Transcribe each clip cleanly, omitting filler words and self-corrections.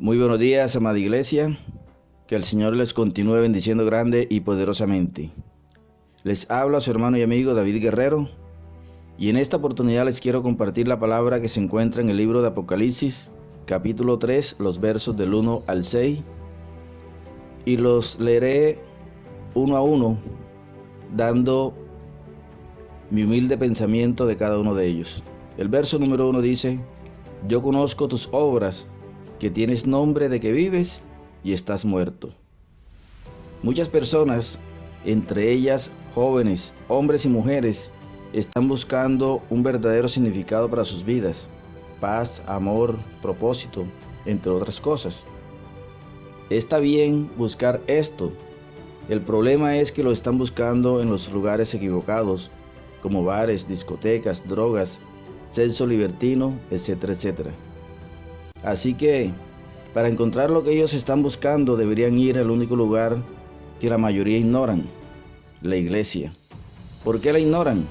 Muy buenos días, amada iglesia. Que el Señor les continúe bendiciendo grande y poderosamente. Les habla su hermano y amigo David Guerrero. Y en esta oportunidad les quiero compartir la palabra que se encuentra en el libro de Apocalipsis, capítulo 3, los versos del 1 al 6. Y los leeré uno a uno, dando mi humilde pensamiento de cada uno de ellos. El verso número 1 dice: Yo conozco tus obras, que tienes nombre de que vives y estás muerto. Muchas personas, entre ellas jóvenes, hombres y mujeres, están buscando un verdadero significado para sus vidas: paz, amor, propósito, entre otras cosas. Está bien buscar esto. El problema es que lo están buscando en los lugares equivocados, como bares, discotecas, drogas, sexo libertino, etcétera, etcétera. Así que, para encontrar lo que ellos están buscando, deberían ir al único lugar que la mayoría ignoran: la iglesia. ¿Por qué la ignoran?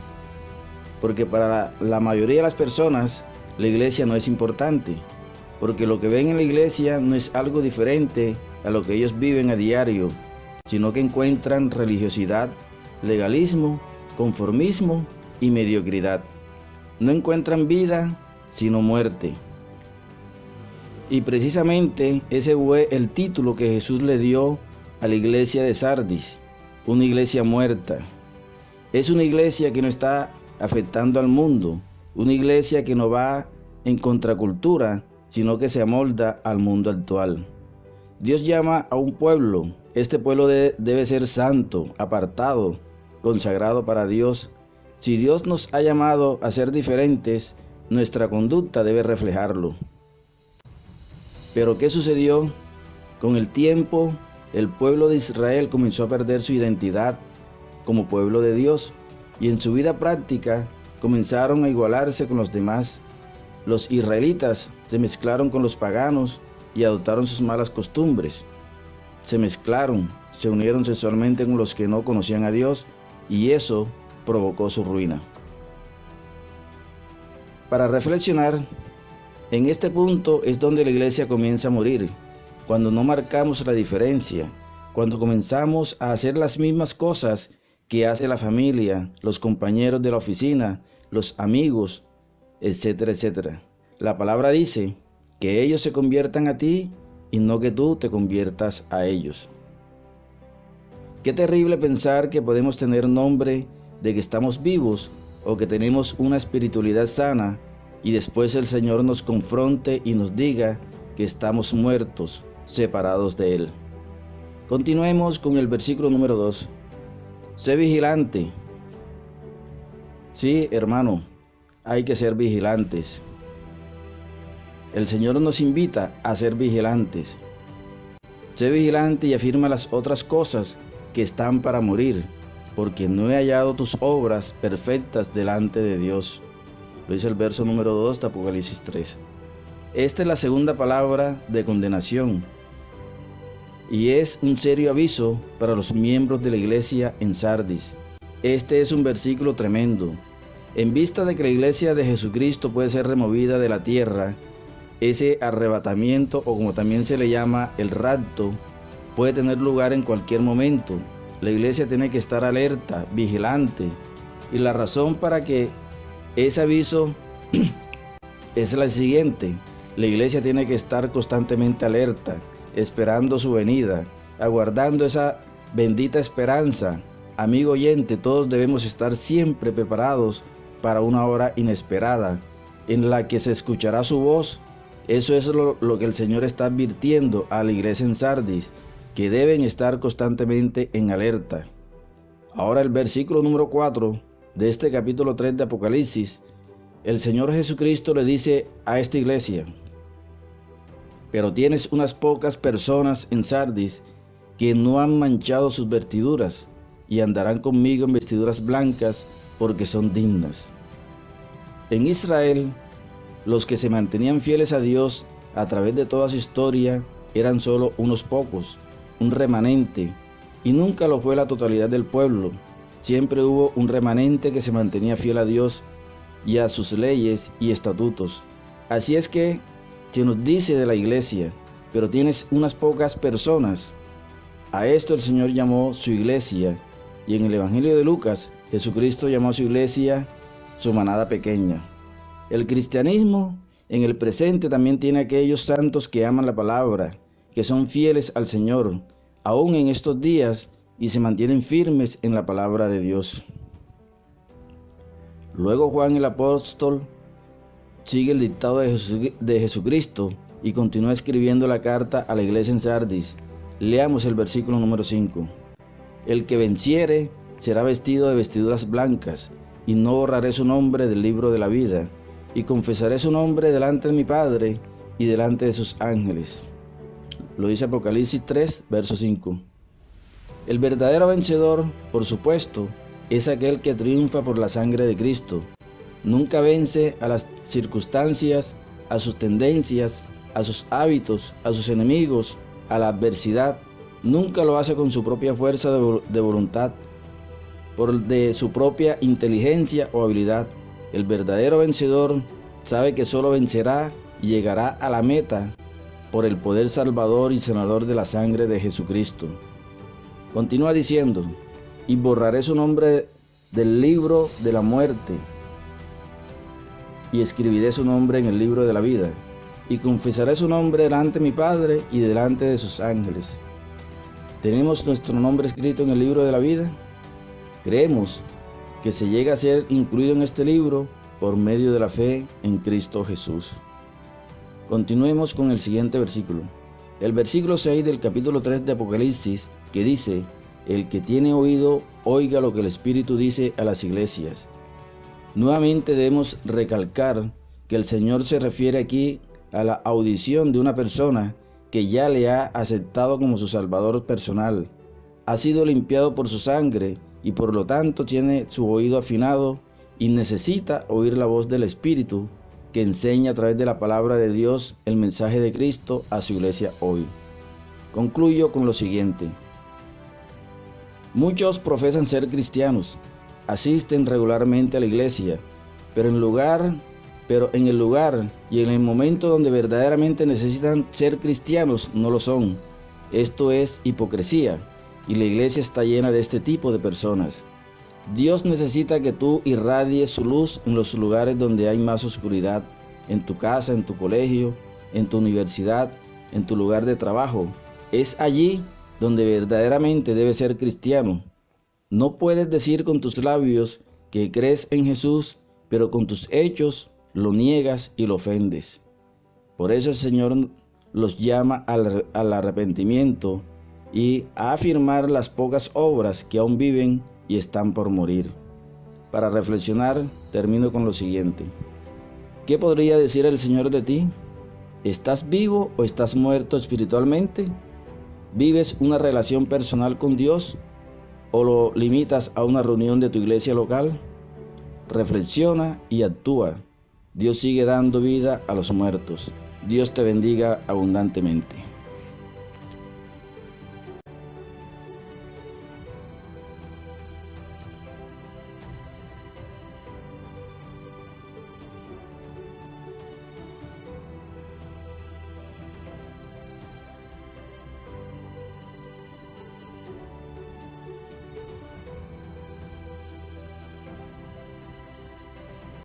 Porque para la mayoría de las personas, la iglesia no es importante, porque lo que ven en la iglesia no es algo diferente a lo que ellos viven a diario, sino que encuentran religiosidad, legalismo, conformismo y mediocridad. No encuentran vida, sino muerte. Y precisamente ese fue el título que Jesús le dio a la iglesia de Sardis: una iglesia muerta. Es una iglesia que no está afectando al mundo, una iglesia que no va en contracultura, sino que se amolda al mundo actual. Dios llama a un pueblo. Este pueblo debe ser santo, apartado, consagrado para Dios. Si Dios nos ha llamado a ser diferentes, nuestra conducta debe reflejarlo. Pero ¿qué sucedió? Con el tiempo, el pueblo de Israel comenzó a perder su identidad como pueblo de Dios, y en su vida práctica comenzaron a igualarse con los demás. Los israelitas se mezclaron con los paganos y adoptaron sus malas costumbres. Se mezclaron, se unieron sexualmente con los que no conocían a Dios, y eso provocó su ruina. Para reflexionar, en este punto es donde la iglesia comienza a morir, cuando no marcamos la diferencia, cuando comenzamos a hacer las mismas cosas que hace la familia, los compañeros de la oficina, los amigos, etcétera, etcétera. La palabra dice que ellos se conviertan a ti y no que tú te conviertas a ellos. Qué terrible pensar que podemos tener nombre de que estamos vivos o que tenemos una espiritualidad sana, y después el Señor nos confronte y nos diga que estamos muertos, separados de Él. Continuemos con el versículo número 2. Sé vigilante. Sí, hermano, hay que ser vigilantes. El Señor nos invita a ser vigilantes. Sé vigilante y afirma las otras cosas que están para morir, porque no he hallado tus obras perfectas delante de Dios. Lo dice el verso número 2 de Apocalipsis 3. Esta es la segunda palabra de condenación, y es un serio aviso para los miembros de la iglesia en Sardis. Este es un versículo tremendo. En vista de que la iglesia de Jesucristo puede ser removida de la tierra, ese arrebatamiento, o como también se le llama el rapto, puede tener lugar en cualquier momento. La iglesia tiene que estar alerta, vigilante, y la razón para que ese aviso es la siguiente: la iglesia tiene que estar constantemente alerta, esperando su venida, aguardando esa bendita esperanza. Amigo oyente, todos debemos estar siempre preparados para una hora inesperada, en la que se escuchará su voz. Eso es lo que el Señor está advirtiendo a la iglesia en Sardis, que deben estar constantemente en alerta. Ahora el versículo número 4 de este capítulo 3 de Apocalipsis, el Señor Jesucristo le dice a esta iglesia: pero tienes unas pocas personas en Sardis que no han manchado sus vestiduras, y andarán conmigo en vestiduras blancas, porque son dignas. En Israel, los que se mantenían fieles a Dios a través de toda su historia eran solo unos pocos, un remanente, y nunca lo fue la totalidad del pueblo. Siempre hubo un remanente que se mantenía fiel a Dios y a sus leyes y estatutos. Así es que se nos dice de la iglesia: pero tienes unas pocas personas. A esto el Señor llamó su iglesia, y en el Evangelio de Lucas, Jesucristo llamó a su iglesia su manada pequeña. El cristianismo en el presente también tiene aquellos santos que aman la palabra, que son fieles al Señor, aún en estos días, y se mantienen firmes en la palabra de Dios. Luego Juan el apóstol sigue el dictado de Jesucristo y continúa escribiendo la carta a la iglesia en Sardis. Leamos el versículo número 5. El que venciere será vestido de vestiduras blancas, y no borraré su nombre del libro de la vida, y confesaré su nombre delante de mi Padre y delante de sus ángeles. Lo dice Apocalipsis 3, verso 5. El verdadero vencedor, por supuesto, es aquel que triunfa por la sangre de Cristo. Nunca vence a las circunstancias, a sus tendencias, a sus hábitos, a sus enemigos, a la adversidad. Nunca lo hace con su propia fuerza de voluntad, de su propia inteligencia o habilidad. El verdadero vencedor sabe que solo vencerá y llegará a la meta por el poder salvador y sanador de la sangre de Jesucristo. Continúa diciendo, y borraré su nombre del libro de la muerte, y escribiré su nombre en el libro de la vida, y confesaré su nombre delante de mi Padre y delante de sus ángeles. ¿Tenemos nuestro nombre escrito en el libro de la vida? Creemos que se llega a ser incluido en este libro por medio de la fe en Cristo Jesús. Continuemos con el siguiente versículo. El versículo 6 del capítulo 3 de Apocalipsis, que dice, el que tiene oído, oiga lo que el Espíritu dice a las iglesias. Nuevamente debemos recalcar que el Señor se refiere aquí a la audición de una persona que ya le ha aceptado como su Salvador personal, ha sido limpiado por su sangre y por lo tanto tiene su oído afinado y necesita oír la voz del Espíritu que enseña a través de la palabra de Dios el mensaje de Cristo a su iglesia hoy. Concluyo con lo siguiente. Muchos profesan ser cristianos, asisten regularmente a la iglesia, pero en el lugar y en el momento donde verdaderamente necesitan ser cristianos no lo son. Esto es hipocresía, y la iglesia está llena de este tipo de personas. Dios necesita que tú irradies su luz en los lugares donde hay más oscuridad, en tu casa, en tu colegio, en tu universidad, en tu lugar de trabajo. Es allí donde verdaderamente debes ser cristiano. No puedes decir con tus labios que crees en Jesús, pero con tus hechos lo niegas y lo ofendes. Por eso el Señor los llama al arrepentimiento y a afirmar las pocas obras que aún viven y están por morir. Para reflexionar, termino con lo siguiente. ¿Qué podría decir el Señor de ti? ¿Estás vivo o estás muerto espiritualmente? ¿Vives una relación personal con Dios o lo limitas a una reunión de tu iglesia local? Reflexiona y actúa. Dios sigue dando vida a los muertos. Dios te bendiga abundantemente.